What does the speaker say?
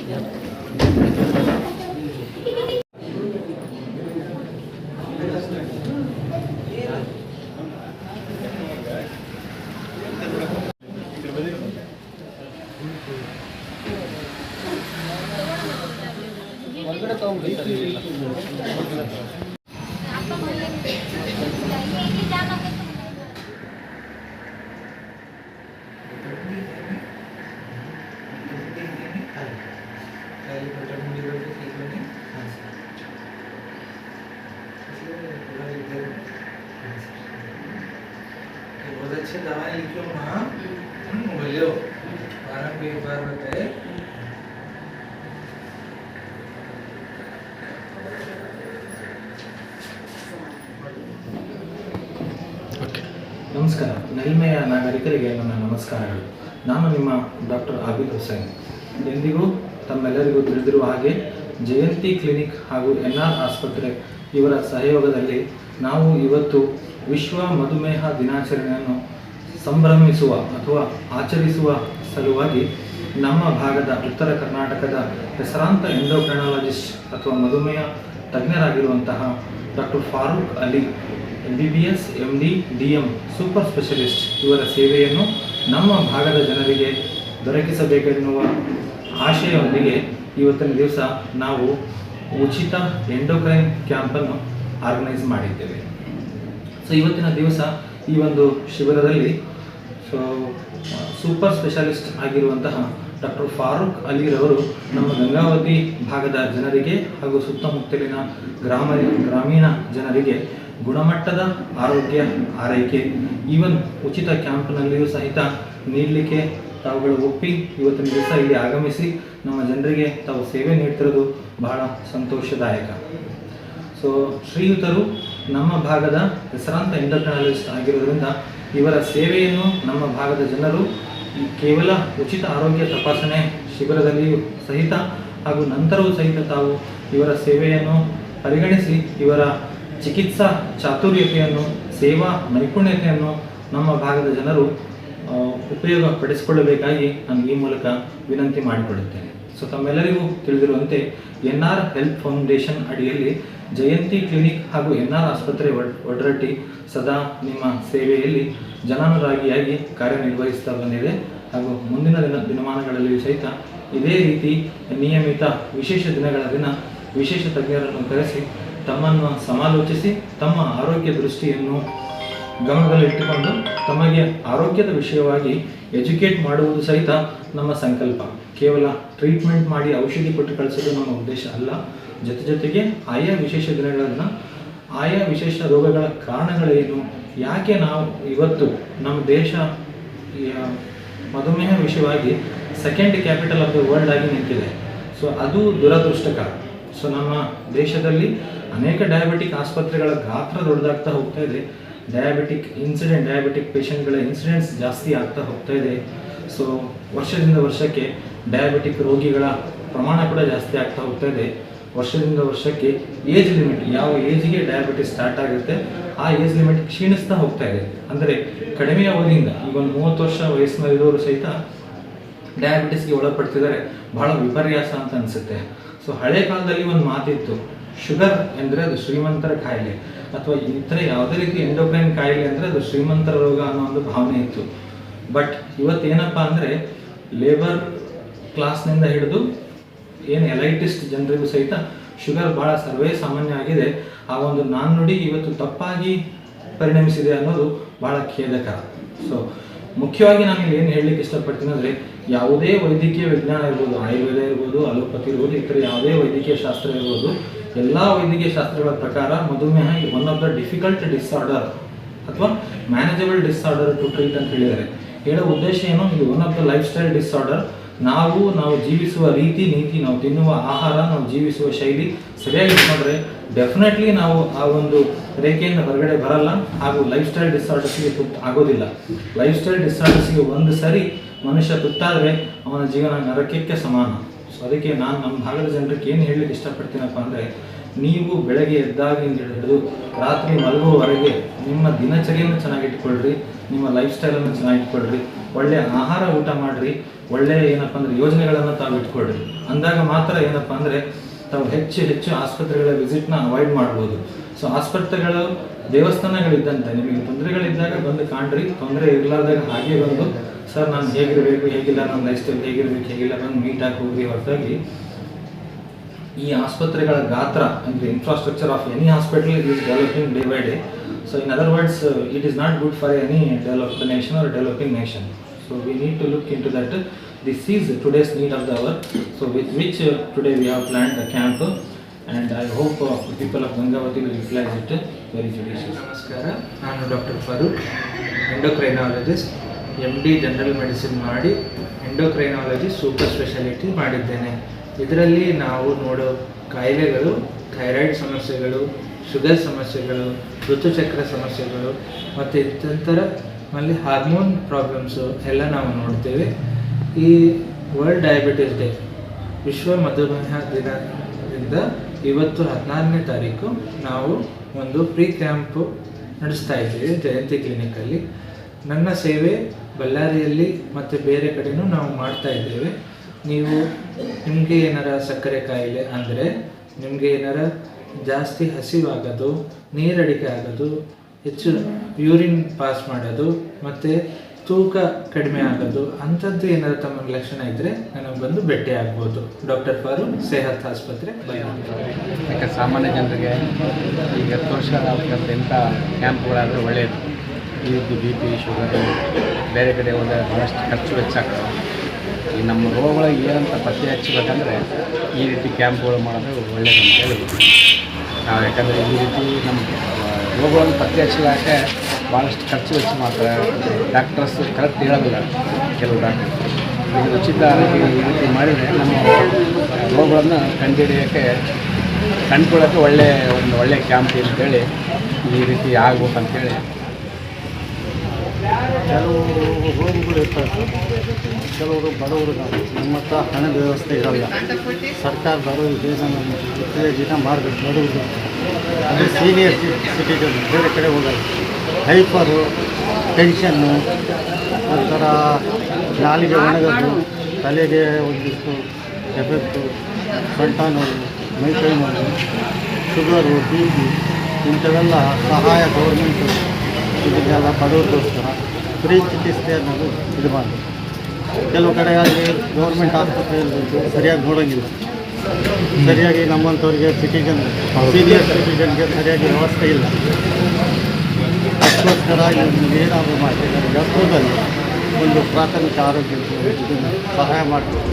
बहुत अच्छे दवाई लिखो माँ बोलो 12 पे एक बार बताए ನಮಸ್ಕಾರ. ನಲ್ಮೆಯ ನಾಗರಿಕರಿಗೆ ನನ್ನ ನಮಸ್ಕಾರಗಳು. ನಾನು ನಿಮ್ಮ ಡಾಕ್ಟರ್ ಆಬಿದ್ ಹುಸೇನ್. ಎಂದಿಗೂ ತಮ್ಮೆಲ್ಲರಿಗೂ ತಿಳಿದಿರುವ ಹಾಗೆ ಜಯಂತಿ ಕ್ಲಿನಿಕ್ ಹಾಗೂ NR ಆಸ್ಪತ್ರೆ ಇವರ ಸಹಯೋಗದಲ್ಲಿ ನಾವು ಇವತ್ತು ವಿಶ್ವ ಮಧುಮೇಹ ದಿನಾಚರಣೆಯನ್ನು ಸಂಭ್ರಮಿಸುವ ಅಥವಾ ಆಚರಿಸುವ ಸಲುವಾಗಿ ನಮ್ಮ ಭಾಗದ ಉತ್ತರ ಕರ್ನಾಟಕದ ಹೆಸರಾಂತ ಎಂಡೋಕ್ರೈನಾಲಜಿಸ್ಟ್ ಅಥವಾ ಮಧುಮೇಹ ತಜ್ಞರಾಗಿರುವಂತಹ doctor Farooq Ali MBBS MD DM super specialist ಇವರ ಸೇವೆಯನ್ನು ನಮ್ಮ ಭಾಗದ ಜನರಿಗೆ ದೊರಕಿಸಬೇಕೆನ್ನುವ ಆಶಯವೊಂದಿಗೆ ಇವತ್ತಿನ ದಿವಸ ನಾವು ಉಚಿತ ಎಂಡೋಕ್ರೈನ್ ಕ್ಯಾಂಪನ್ನು ಆರ್ಗನೈಸ್ ಮಾಡಿದ್ದೇವೆ. ಸೊ ಇವತ್ತಿನ ದಿವಸ ಈ ಒಂದು ಶಿಬಿರದಲ್ಲಿ ಸೂಪರ್ ಸ್ಪೆಷಲಿಸ್ಟ್ ಆಗಿರುವಂತಹ ಡಾಕ್ಟರ್ ಫಾರೂಕ್ ಅಲಿರವರು ನಮ್ಮ ಗಂಗಾವತಿ ಭಾಗದ ಜನರಿಗೆ ಹಾಗೂ ಸುತ್ತಮುತ್ತಲಿನ ಗ್ರಾಮೀಣ ಜನರಿಗೆ ಗುಣಮಟ್ಟದ ಆರೋಗ್ಯ ಆರೈಕೆ ಈವನ್ ಉಚಿತ ಕ್ಯಾಂಪ್ನಲ್ಲಿಯೂ ಸಹಿತ ನೀಡಲಿಕ್ಕೆ ತಾವುಗಳು ಒಪ್ಪಿ ಇವತ್ತಿನ ದಿವಸ ಇಲ್ಲಿ ಆಗಮಿಸಿ ನಮ್ಮ ಜನರಿಗೆ ತಾವು ಸೇವೆ ನೀಡ್ತಿರೋದು ಬಹಳ ಸಂತೋಷದಾಯಕ. ಸೊ ಶ್ರೀಯುತರು ನಮ್ಮ ಭಾಗದ ಹೆಸರಾಂತ ಎಂಡೋಕ್ರೈನಾಲಜಿಸ್ಟ್ ಆಗಿರೋದ್ರಿಂದ ಇವರ ಸೇವೆಯನ್ನು ನಮ್ಮ ಭಾಗದ ಜನರು ಕೇವಲ ಉಚಿತ ಆರೋಗ್ಯ ತಪಾಸಣೆ ಶಿಬಿರದಲ್ಲಿಯೂ ಸಹಿತ ಹಾಗೂ ನಂತರವೂ ಸಹಿತ ತಾವು ಇವರ ಸೇವೆಯನ್ನು ಪರಿಗಣಿಸಿ ಇವರ ಚಿಕಿತ್ಸಾ ಚಾತುರ್ಯತೆಯನ್ನು ಸೇವಾ ನೈಪುಣ್ಯತೆಯನ್ನು ನಮ್ಮ ಭಾಗದ ಜನರು ಉಪಯೋಗ ಪಡಿಸಿಕೊಳ್ಳಬೇಕಾಗಿ ನಾನು ಈ ಮೂಲಕ ವಿನಂತಿ ಮಾಡಿಕೊಳ್ಳುತ್ತೇನೆ. ಸೊ ತಮ್ಮೆಲ್ಲರಿಗೂ ತಿಳಿದಿರುವಂತೆ NR ಹೆಲ್ತ್ ಫೌಂಡೇಶನ್ ಅಡಿಯಲ್ಲಿ ಜಯಂತಿ ಕ್ಲಿನಿಕ್ ಹಾಗೂ NR ಆಸ್ಪತ್ರೆ ಒಡ್ರಟ್ಟಿ ಸದಾ ನಿಮ್ಮ ಸೇವೆಯಲ್ಲಿ ಜನಾನುರಾಗಿಯಾಗಿ ಕಾರ್ಯನಿರ್ವಹಿಸ್ತಾ ಬಂದಿದೆ ಹಾಗೂ ಮುಂದಿನ ದಿನಮಾನಗಳಲ್ಲಿಯೂ ಸಹಿತ ಇದೇ ರೀತಿ ನಿಯಮಿತ ವಿಶೇಷ ದಿನಗಳ ದಿನ ವಿಶೇಷ ತಜ್ಞರನ್ನು ಕರೆಸಿ ತಮ್ಮನ್ನು ಸಮಾಲೋಚಿಸಿ ತಮ್ಮ ಆರೋಗ್ಯ ದೃಷ್ಟಿಯನ್ನು ಗಮನದಲ್ಲಿಟ್ಟುಕೊಂಡು ತಮಗೆ ಆರೋಗ್ಯದ ವಿಷಯವಾಗಿ ಎಜುಕೇಟ್ ಮಾಡುವುದು ಸಹಿತ ನಮ್ಮ ಸಂಕಲ್ಪ. ಕೇವಲ ಟ್ರೀಟ್ಮೆಂಟ್ ಮಾಡಿ ಔಷಧಿ ಕೊಟ್ಟು ಕಳಿಸೋದು ನಮ್ಮ ಉದ್ದೇಶ ಅಲ್ಲ. ಜೊತೆಗೆ ಆಯಾ ವಿಶೇಷ ದಿನಗಳನ್ನು ಆಯಾ ವಿಶೇಷ ರೋಗಗಳ ಕಾರಣಗಳೇನು, ಯಾಕೆ ನಾವು ಇವತ್ತು ನಮ್ಮ ದೇಶ ಮಧುಮೇಹ ವಿಷಯವಾಗಿ second capital of the world ಆಗಿ ನಿಂತಿದೆ. ಸೊ ಅದು ದುರದೃಷ್ಟಕರ. ಸೊ ನಮ್ಮ ದೇಶದಲ್ಲಿ ಅನೇಕ ಡಯಾಬಿಟಿಕ್ ಆಸ್ಪತ್ರೆಗಳ ಗಾತ್ರ ದೊಡ್ಡದಾಗ್ತಾ ಹೋಗ್ತಾ ಇದೆ. ಡಯಾಬಿಟಿಕ್ ಪೇಷಂಟ್ಗಳ ಇನ್ಸಿಡೆಂಟ್ಸ್ ಜಾಸ್ತಿ ಆಗ್ತಾ ಹೋಗ್ತಾ ಇದೆ. ಸೊ ವರ್ಷದಿಂದ ವರ್ಷಕ್ಕೆ ಡಯಾಬಿಟಿಕ್ ರೋಗಿಗಳ ಪ್ರಮಾಣ ಕೂಡ ಜಾಸ್ತಿ ಆಗ್ತಾ ಹೋಗ್ತಾ ಇದೆ. ವರ್ಷದಿಂದ ವರ್ಷಕ್ಕೆ ಏಜ್ ಲಿಮಿಟ್, ಯಾವ ಏಜ್ಗೆ ಡಯಾಬಿಟಿಸ್ ಸ್ಟಾರ್ಟ್ ಆಗುತ್ತೆ ಆ ಏಜ್ ಲಿಮಿಟ್ ಕ್ಷೀಣಿಸ್ತಾ ಹೋಗ್ತಾ ಇದೆ. ಅಂದರೆ ಕಡಿಮೆ ಅವಧಿಯಿಂದ ಈಗ ಒಂದು 30 ವರ್ಷ ವಯಸ್ಸಿನಲ್ಲಿರೋರು ಸಹಿತ ಡಯಾಬಿಟಿಸ್ಗೆ ಒಳಪಡ್ತಿದ್ದಾರೆ. ಬಹಳ ವಿಪರ್ಯಾಸ ಅಂತ ಅನಿಸುತ್ತೆ. ಸೊ ಹಳೆ ಕಾಲದಲ್ಲಿ ಒಂದು ಮಾತಿತ್ತು, ಶುಗರ್ ಅಂದರೆ ಅದು ಶ್ರೀಮಂತರ ಕಾಯಿಲೆ ಅಥವಾ ಇತರ ಯಾವುದೇ ರೀತಿ ಎಂಡೋಕ್ರೈನ್ ಕಾಯಿಲೆ ಅಂದರೆ ಅದು ಶ್ರೀಮಂತರ ರೋಗ ಅನ್ನೋ ಒಂದು ಭಾವನೆ ಇತ್ತು. ಬಟ್ ಇವತ್ತೇನಪ್ಪ ಅಂದರೆ ಲೇಬರ್ ಕ್ಲಾಸ್ನಿಂದ ಹಿಡಿದು ಏನು ಎಲೈಟಿಸ್ಟ್ ಜನರಿಗೂ ಸಹಿತ ಶುಗರ್ ಭಾಳ ಸರ್ವೇ ಸಾಮಾನ್ಯ ಆಗಿದೆ. ಆ ಒಂದು ನಾಣ್ಣುಡಿ ಇವತ್ತು ತಪ್ಪಾಗಿ ಪರಿಣಮಿಸಿದೆ ಅನ್ನೋದು ಭಾಳ ಖೇದಕರ. ಸೊ ಮುಖ್ಯವಾಗಿ ನಾನು ಇಲ್ಲಿ ಏನು ಹೇಳಲಿಕ್ಕೆ ಇಷ್ಟಪಡ್ತೀನಿ ಅಂದರೆ ಯಾವುದೇ ವೈದ್ಯಕೀಯ ವಿಜ್ಞಾನ ಇರ್ಬೋದು, ಆಯುರ್ವೇದ ಇರ್ಬೋದು, ಅಲೋಪತಿ ಇರ್ಬೋದು, ಇತರ ಯಾವುದೇ ವೈದ್ಯಕೀಯ ಶಾಸ್ತ್ರ ಇರ್ಬೋದು, ಎಲ್ಲ ವೈದ್ಯಕೀಯ ಶಾಸ್ತ್ರಗಳ ಪ್ರಕಾರ ಮಧುಮೇಹ one of the difficult disorder ಅಥವಾ ಮ್ಯಾನೇಜಬಲ್ ಡಿಸಾರ್ಡರ್ ಟು ಟ್ರೀಟ್ ಅಂತ ಹೇಳಿದ್ದಾರೆ. ಹೇಳೋ ಉದ್ದೇಶ ಏನು, ಇದು one of the life style disorder. ನಾವು ಜೀವಿಸುವ ರೀತಿ ನೀತಿ, ನಾವು ತಿನ್ನುವ ಆಹಾರ, ನಾವು ಜೀವಿಸುವ ಶೈಲಿ ಸರಿಯಾಗಿ ಇಟ್ಕೊಂಡ್ರೆ ಡೆಫಿನೆಟ್ಲಿ ನಾವು ಆ ಒಂದು ರೇಖೆಯಿಂದ ಹೊರಗಡೆ ಬರಲ್ಲ ಹಾಗೂ ಲೈಫ್ ಸ್ಟೈಲ್ ಡಿಸಾರ್ಡರ್ಸ್ಗೆ ಆಗೋದಿಲ್ಲ. ಲೈಫ್ ಸ್ಟೈಲ್ ಡಿಸಾರ್ಡರ್ಸ್ಗೆ ಒಂದು ಸರಿ ಮನುಷ್ಯ ತುತ್ತಾದರೆ ಅವನ ಜೀವನ ನರಕಕ್ಕೆ ಸಮಾನ. ಸೊ ಅದಕ್ಕೆ ನಾನು ನಮ್ಮ ಭಾಗದ ಜನರಿಗೆ ಏನು ಹೇಳಲಿಕ್ಕೆ ಇಷ್ಟಪಡ್ತೀನಪ್ಪ ಅಂದರೆ, ನೀವು ಬೆಳಗ್ಗೆ ಎದ್ದಾಗಿಂದ ಹಿಡಿದು ರಾತ್ರಿ ಮಲಗುವವರೆಗೆ ನಿಮ್ಮ ದಿನಚರಿಯನ್ನು ಚೆನ್ನಾಗಿಟ್ಕೊಳ್ರಿ, ನಿಮ್ಮ ಲೈಫ್ ಸ್ಟೈಲನ್ನು ಚೆನ್ನಾಗಿಟ್ಕೊಳ್ರಿ, ಒಳ್ಳೆಯ ಆಹಾರ ಊಟ ಮಾಡಿರಿ, ಒಳ್ಳೆಯ ಏನಪ್ಪ ಅಂದರೆ ಯೋಜನೆಗಳನ್ನು ತಾವು ಇಟ್ಕೊಳ್ರಿ. ಅಂದಾಗ ಮಾತ್ರ ಏನಪ್ಪ ಅಂದರೆ ತಾವು ಹೆಚ್ಚು ಆಸ್ಪತ್ರೆಗಳ ವಿಸಿಟ್ನ ಅವಾಯ್ಡ್ ಮಾಡ್ಬೋದು. ಸೊ ಆಸ್ಪತ್ರೆಗಳು ದೇವಸ್ಥಾನಗಳಿದ್ದಂತೆ, ನಿಮಗೆ ತೊಂದರೆಗಳಿದ್ದಾಗ ಬಂದು ಕಾಣ್ರಿ, ತೊಂದರೆ ಇರಲಾರ್ದಾಗ ಹಾಗೆ ಬಂದು ಸರ್ ನಾನು ಹೇಗಿರಬೇಕು ಹೇಗಿಲ್ಲ, ನನ್ನ ಲೈಫ್ ಸ್ಟೈಲ್ ಹೇಗಿರಬೇಕು ಹೇಗಿಲ್ಲ ಬಂದು ಮೀಟಾಗಿ ಹೋಗಿ. ಹೊರತಾಗಿ ಈ ಆಸ್ಪತ್ರೆಗಳ ಗಾತ್ರ ಅಂದರೆ infrastructure of any hospital is developing day by day. So in other words it is not good for any developed nation or developing nation. So we need to look into that. This is today's need of the hour. So with which today we have planned a camp, and I hope the people of Gangavati will utilize it very judiciously. ನಮಸ್ಕಾರ, ನಾನು doctor Farooq, endocrinologist, MD general medicine ಮಾಡಿ endocrinology super speciality ಮಾಡಿದ್ದೇನೆ. ಇದರಲ್ಲಿ ನಾವು ನೋಡೋ ಕಾಯಿಲೆಗಳು thyroid ಸಮಸ್ಯೆಗಳು, sugar ಸಮಸ್ಯೆಗಳು, ಋತುಚಕ್ರ ಸಮಸ್ಯೆಗಳು ಮತ್ತು ಇತರ ಅಲ್ಲಿ ಹಾರ್ಮೋನ್ ಪ್ರಾಬ್ಲಮ್ಸು ಎಲ್ಲ ನಾವು ನೋಡ್ತೇವೆ. ಈ ವರ್ಲ್ಡ್ ಡಯಾಬಿಟಿಸ್ ಡೇ, ವಿಶ್ವ ಮಧುಮೇಹ ದಿನದಿಂದ ಇವತ್ತು 14ನೇ ತಾರೀಕು ನಾವು ಒಂದು ಪ್ರೀ ಕ್ಯಾಂಪು ನಡೆಸ್ತಾ ಇದ್ದೀವಿ ಜಯಂತಿ ಕ್ಲಿನಿಕಲ್ಲಿ. ನನ್ನ ಸೇವೆ ಬಳ್ಳಾರಿಯಲ್ಲಿ ಮತ್ತು ಬೇರೆ ಕಡೆಯೂ ನಾವು ಮಾಡ್ತಾ ಇದ್ದೇವೆ. ನೀವು ನಿಮಗೆ ಏನಾರ ಸಕ್ಕರೆ ಕಾಯಿಲೆ ಅಂದರೆ, ನಿಮಗೆ ಏನಾರ ಜಾಸ್ತಿ ಹಸಿವಾಗೋದು, ನೀರಡಿಕೆ ಆಗೋದು, ಹೆಚ್ಚು ಯೂರಿನ್ ಪಾಸ್ ಮಾಡೋದು ಮತ್ತು ತೂಕ ಕಡಿಮೆ ಆಗೋದು, ಅಂಥದ್ದು ಏನಾದರೂ ತಮ್ಮ ಲಕ್ಷಣ ಇದ್ದರೆ ನನಗೆ ಬಂದು ಭೇಟಿ ಆಗ್ಬೋದು. ಡಾಕ್ಟರ್ ಫಾರೂಕ್, ಸೇಹತ್ ಆಸ್ಪತ್ರೆ, ಬಳ್ಳಾರಿ. ಯಾಕೆ ಸಾಮಾನ್ಯ ಜನರಿಗೆ ಈಗ 10 ವರ್ಷ ಆಗಬೇಕಂತ ಇಂಥ ಕ್ಯಾಂಪ್ಗಳಾದರೆ ಒಳ್ಳೆಯದು. ಇದು BP, ಶುಗರು ಬೇರೆ ಕಡೆ ಹೋದರೆ ಭಾಳಷ್ಟು ಖರ್ಚು ವೆಚ್ಚ ಆಗ್ತವೆ. ಈ ನಮ್ಮ ರೋಗಗಳು ಏನಂತ ಪತ್ತೆ ಹಚ್ಚಬೇಕಂದ್ರೆ ಈ ರೀತಿ ಕ್ಯಾಂಪ್ಗಳು ಮಾಡೋದು ಒಳ್ಳೆಯದು ಅಂತೇಳಿ ನಾವು, ಯಾಕಂದರೆ ಈ ರೀತಿ ನಮ್ಮ ರೋಗಗಳನ್ನು ಪತ್ತೆ ಹಚ್ಚಲಾಕೆ ಭಾಳಷ್ಟು ಖರ್ಚು ವೆಚ್ಚ ಮಾಡ್ತಾರೆ. ಡಾಕ್ಟರ್ಸ್ ಕರೆಕ್ಟ್ ಹೇಳೋದಿಲ್ಲ ಕೆಲವು ಡಾಕ್ಟರ್. ಇದು ಉಚಿತ ಆರೋಗ್ಯ ಈ ರೀತಿ ಮಾಡಿದರೆ ನಮ್ಮ ರೋಗಗಳನ್ನು ಕಂಡುಹಿಡಿಯೋಕ್ಕೆ ಕಂಡುಕೊಳ್ಳೋಕ್ಕೆ ಒಳ್ಳೆಯ ಕ್ಯಾಂಪ್ ಅಂತೇಳಿ ಈ ರೀತಿ ಆಗ್ಬೇಕಂತೇಳಿ. ಕೆಲವು ರೋಗಗಳು ಇರ್ತವೆ, ಕೆಲವರು ಬಡವರು, ನಮ್ಮ ಹತ್ರ ಹಣದ ವ್ಯವಸ್ಥೆ ಇರೋಲ್ಲ. ಸರ್ಕಾರದವರು ಇದನ್ನು ಉತ್ತೇಜನ ಮಾಡಬೇಕು. ಬಡವರು ಅದು ಸೀನಿಯರ್ ಸಿಟಿಜನ್ ಬೇರೆ ಕಡೆ ಹೋಗಲ್ಲ. ಹೈಪರು, ಟೆನ್ಷನ್ನು, ಒಂಥರ ನಾಲಿಗೆ ಒಣಗೋದು, ತಲೆಗೆ ಒಂದಿಷ್ಟು ಎಫೆಕ್ಟು, ಸೊಂಟ ನೋವು, ಮೈಕೈ ನೋವು, ಶುಗರು, BP ಇಂಥವೆಲ್ಲ ಸಹಾಯ ಗೌರ್ಮೆಂಟು ಇದನ್ನೆಲ್ಲ ಬಡವ್ರಿಗೋಸ್ಕರ ಫ್ರೀ ಚಿಕಿತ್ಸೆ ಅನ್ನೋದು ಇದು ಮಾಡಿ. ಕೆಲವು ಕಡೆಯಾಗಿ ಗೌರ್ಮೆಂಟ್ ಆಸ್ಪತ್ರೆಯಲ್ಲಿ ಸರಿಯಾಗಿ ನೋಡೋಂಗಿಲ್ಲ. ಸರಿಯಾಗಿ ನಮ್ಮಂಥವ್ರಿಗೆ ಸೀನಿಯರ್ ಸಿಟಿಜನ್ಗೆ ಸರಿಯಾಗಿ ವ್ಯವಸ್ಥೆ ಇಲ್ಲ. ಅದಕ್ಕೋಸ್ಕರ ಏನಾದರೂ ಮಾಡ್ತಿದ್ದಾರೆ. ಗರ್ಭದಲ್ಲಿ ಒಂದು ಪ್ರಾಥಮಿಕ ಆರೋಗ್ಯ ಇದನ್ನು ಸಹಾಯ ಮಾಡ್ತಾರೆ.